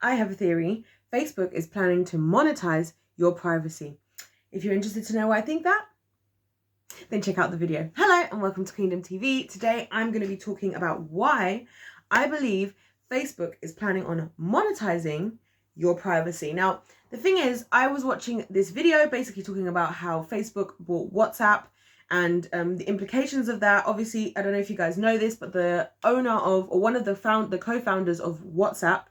I have a theory. Facebook is planning to monetize your privacy. If you're interested to know why I think that, then check out the video. Hello and welcome to Kingdom TV. Today I'm going to be talking about why I believe Facebook is planning on monetizing your privacy. Now, the thing is, I was watching this video basically talking about how Facebook bought WhatsApp and the implications of that. Obviously, I don't know if you guys know this, but the owner of, or one of the co-founders of WhatsApp,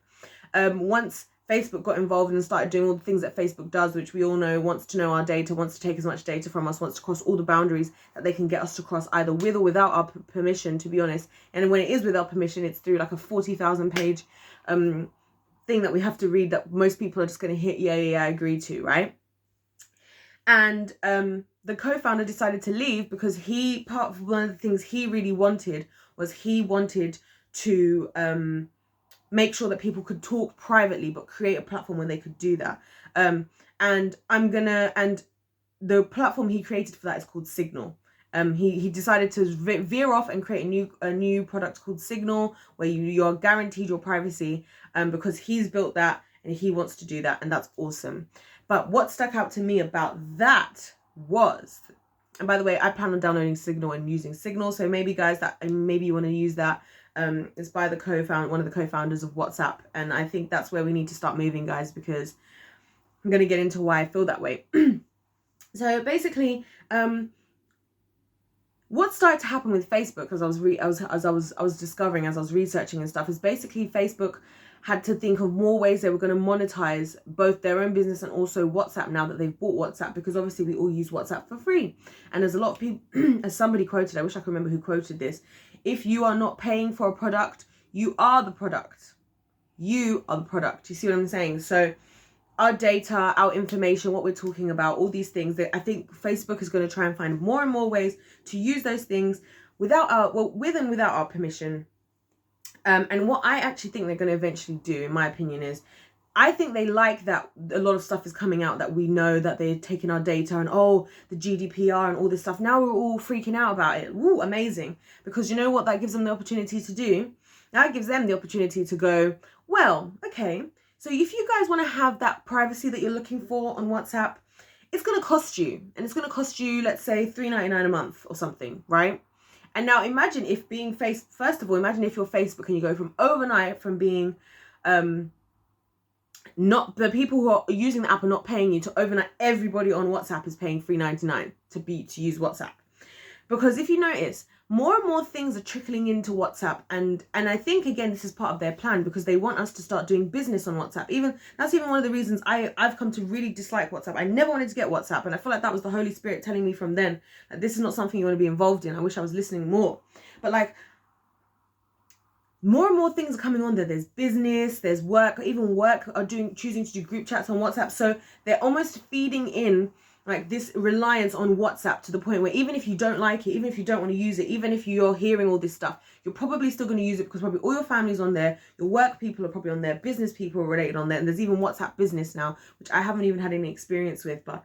once Facebook got involved and started doing all the things that Facebook does, which we all know wants to know our data, wants to take as much data from us, wants to cross all the boundaries that they can get us to cross, either with or without our permission, to be honest. And when it is without permission, it's through like a 40,000 page thing that we have to read that most people are just going to hit yeah, I agree to, right? And the co-founder decided to leave because part of one of the things he really wanted was he wanted to make sure that people could talk privately, but create a platform where they could do that. And the platform he created for that is called Signal. He decided to veer off and create a new product called Signal, where you're guaranteed your privacy, because he's built that and he wants to do that, and that's awesome. But what stuck out to me about that was, and by the way, I plan on downloading Signal and using Signal, so maybe guys, maybe you want to use that. It's by one of the co-founders of WhatsApp, and I think that's where we need to start moving, guys, because I'm going to get into why I feel that way. So basically, what started to happen with Facebook, as I was discovering as I was researching and stuff, is basically Facebook had to think of more ways they were going to monetize both their own business and also WhatsApp now that they've bought WhatsApp, because obviously we all use WhatsApp for free. And there's a lot of people, as somebody quoted, I wish I could remember who quoted this, if you are not paying for a product, you are the product. You are the product. You see what I'm saying? So our data, our information, what we're talking about, all these things, that I think Facebook is going to try and find more and more ways to use those things with and without our permission. And what I actually think they're going to eventually do, in my opinion, is I think they like that a lot of stuff is coming out that we know that they're taking our data and, oh, the GDPR and all this stuff. Now we're all freaking out about it. Woo, amazing. Because you know what that gives them the opportunity to do? That gives them the opportunity to go, well, okay, so if you guys want to have that privacy that you're looking for on WhatsApp, it's going to cost you. And it's going to cost you, let's say, $3.99 a month or something, right? And now imagine if first of all, imagine if you're Facebook and you go from overnight from being not the people who are using the app are not paying you to overnight everybody on WhatsApp is paying $3.99 to use WhatsApp. Because if you notice, more and more things are trickling into WhatsApp, and I think again this is part of their plan, because they want us to start doing business on WhatsApp. That's even one of the reasons I've come to really dislike WhatsApp. I never wanted to get WhatsApp, and I feel like that was the Holy Spirit telling me from then that this is not something you want to be involved in. I wish I was listening more. But like, more and more things are coming on there. There's business, there's work, even work are choosing to do group chats on WhatsApp. So they're almost feeding in like this reliance on WhatsApp to the point where even if you don't like it, even if you don't want to use it, even if you're hearing all this stuff, you're probably still going to use it because probably all your family's on there, your work people are probably on there, business people are related on there, and there's even WhatsApp business now, which I haven't even had any experience with, but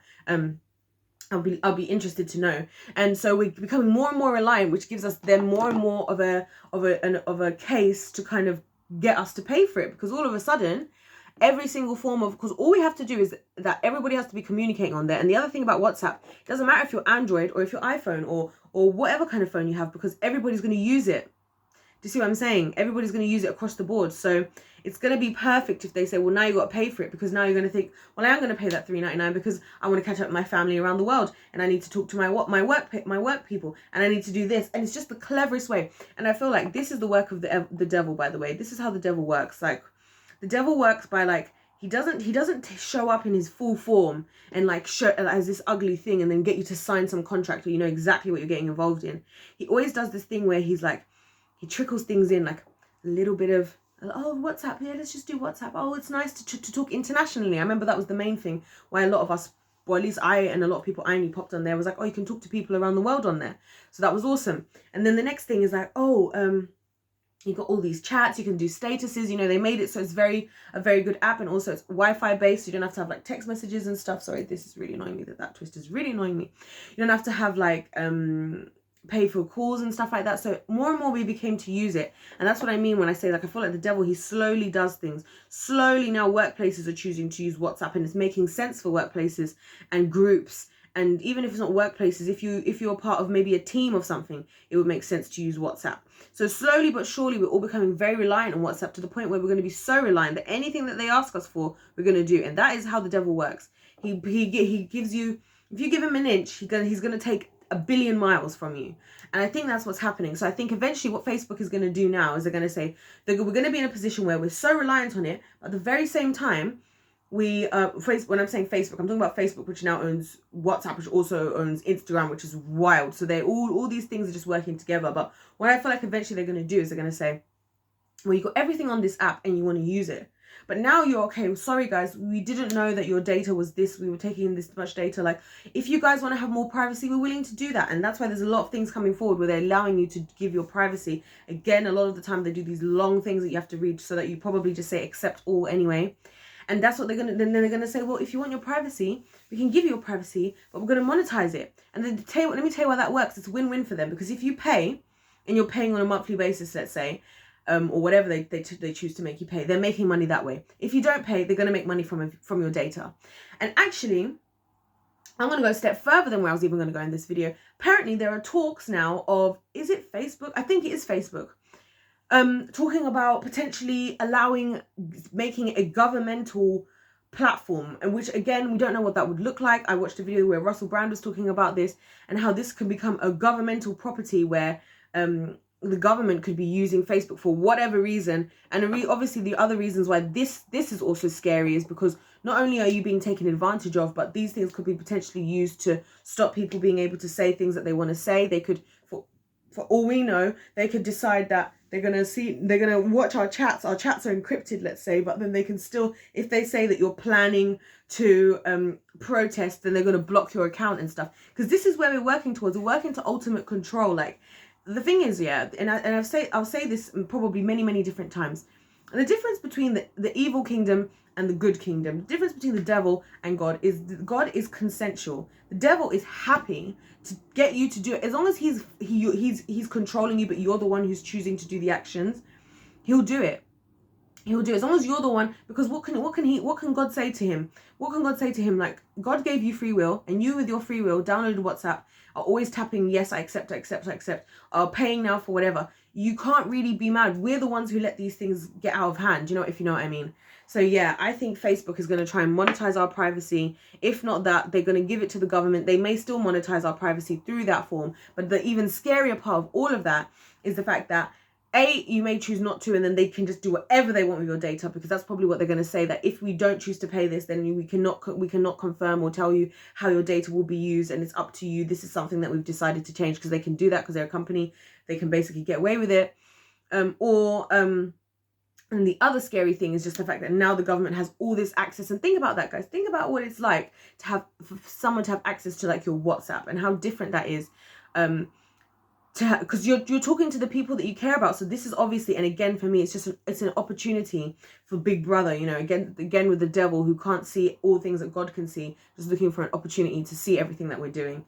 I'll be interested to know. And so we're becoming more and more reliant, which gives us then more and more of a case to kind of get us to pay for it, because all of a sudden every single form of, because all we have to do is that everybody has to be communicating on there. And the other thing about WhatsApp, it doesn't matter if you're Android or if you're iPhone or whatever kind of phone you have, because everybody's going to use it. Do you see what I'm saying? Everybody's going to use it across the board. So it's going to be perfect if they say, well, now you got to pay for it, because now you're going to think, well, I am going to pay that $3.99 because I want to catch up with my family around the world, and I need to talk to my work people, and I need to do this. And it's just the cleverest way. And I feel like this is the work of the devil, by the way. This is how the devil works. Like, the devil works by like, he doesn't show up in his full form and like show as this ugly thing and then get you to sign some contract where you know exactly what you're getting involved in. He always does this thing where he's like, he trickles things in, like a little bit of, oh, WhatsApp, yeah, let's just do WhatsApp. Oh, it's nice to talk internationally. I remember that was the main thing why a lot of us, or at least I and a lot of people I knew popped on there, was like, oh, you can talk to people around the world on there. So that was awesome. And then the next thing is like, oh, you got all these chats, you can do statuses, you know, they made it so it's a very good app, and also it's Wi-Fi based, so you don't have to have like text messages and stuff. Sorry, this is really annoying me, that twist is really annoying me. You don't have to have like pay for calls and stuff like that. So more and more we became to use it. And that's what I mean when I say, like, I feel like the devil, he slowly does things. Slowly now workplaces are choosing to use WhatsApp, and it's making sense for workplaces and groups. And even if it's not workplaces, if you're part of maybe a team of something, it would make sense to use WhatsApp. So slowly but surely, we're all becoming very reliant on WhatsApp, to the point where we're going to be so reliant that anything that they ask us for, we're going to do. And that is how the devil works. He gives you, if you give him an inch, he's going to take 1 billion miles from you. And I think that's what's happening. So I think eventually what Facebook is going to do now is they're going to say that we're going to be in a position where we're so reliant on it, but at the very same time, when I'm saying Facebook, I'm talking about Facebook, which now owns WhatsApp, which also owns Instagram, which is wild. So they all these things are just working together. But what I feel like eventually they're going to do is they're going to say, well, you got everything on this app and you want to use it, but now you're okay. Sorry guys, we didn't know that your data was this. We were taking in this much data. Like, if you guys want to have more privacy, we're willing to do that. And that's why there's a lot of things coming forward where they're allowing you to give your privacy. Again, a lot of the time they do these long things that you have to read, so that you probably just say accept all anyway. And that's what they're going to, then they're going to say, well, if you want your privacy, we can give you your privacy, but we're going to monetize it. And then let me tell you why that works. It's win-win for them, because if you pay, and you're paying on a monthly basis, let's say, or whatever they choose to make you pay, they're making money that way. If you don't pay, they're going to make money from your data. And actually, I'm going to go a step further than where I was even going to go in this video. Apparently, there are talks now of, is it Facebook? I think it is Facebook. Talking about potentially making a governmental platform, and which, again, we don't know what that would look like. I watched a video where Russell Brand was talking about this, and how this could become a governmental property where the government could be using Facebook for whatever reason. And obviously the other reasons why this is also scary is because not only are you being taken advantage of, but these things could be potentially used to stop people being able to say things that they want to say. They could, for all we know, they could decide that they're going to watch our chats are encrypted, let's say, but then they can still, if they say that you're planning to protest, then they're going to block your account and stuff. Because this is where we're working towards. We're working to ultimate control. Like, the thing is, yeah, and I'll say this probably many different times. And the difference between the evil kingdom and the good kingdom, the difference between the devil and God is consensual. The devil is happy to get you to do it, as long as he's controlling you, but you're the one who's choosing to do the actions. He'll do it. He'll do it as long as you're the one. Because what can God say to him? What can God say to him? Like, God gave you free will, and you with your free will downloaded WhatsApp, are always tapping yes, I accept, are paying now for whatever. You can't really be mad. We're the ones who let these things get out of hand, if you know what I mean. So yeah, I think Facebook is going to try and monetize our privacy. If not that, they're going to give it to the government. They may still monetize our privacy through that form. But the even scarier part of all of that is the fact that you may choose not to, and then they can just do whatever they want with your data, because that's probably what they're going to say, that if we don't choose to pay this, then we cannot confirm or tell you how your data will be used, and it's up to you. This is something that we've decided to change, because they can do that because they're a company. They can basically get away with it. And the other scary thing is just the fact that now the government has all this access. And think about that, guys. Think about what it's like for someone to have access to, like, your WhatsApp, and how different that is. Because you're talking to the people that you care about. So this is obviously, and again, for me, it's an opportunity for Big Brother, again with the devil, who can't see all things that God can see, just looking for an opportunity to see everything that we're doing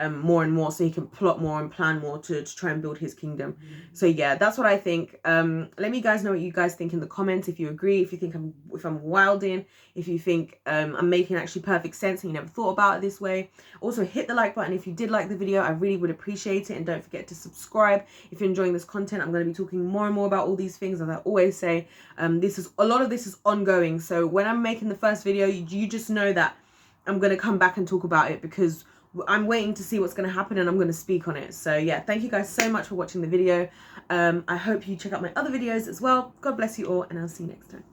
more and more, so he can plot more and plan more to try and build his kingdom. So yeah, that's what I think. Let me guys know what you guys think in the comments, if you agree, if you think I'm wilding, if you think I'm making actually perfect sense and you never thought about it this way. Also, hit the like button if you did like the video. I really would appreciate it. And don't forget to subscribe if you're enjoying this content. I'm going to be talking more and more about all these things, as I always say. A lot of this is ongoing, so when I'm making the first video, you just know that I'm going to come back and talk about it, because I'm waiting to see what's going to happen, and I'm going to speak on it. So yeah, thank you guys so much for watching the video. I hope you check out my other videos as well. God bless you all, and I'll see you next time.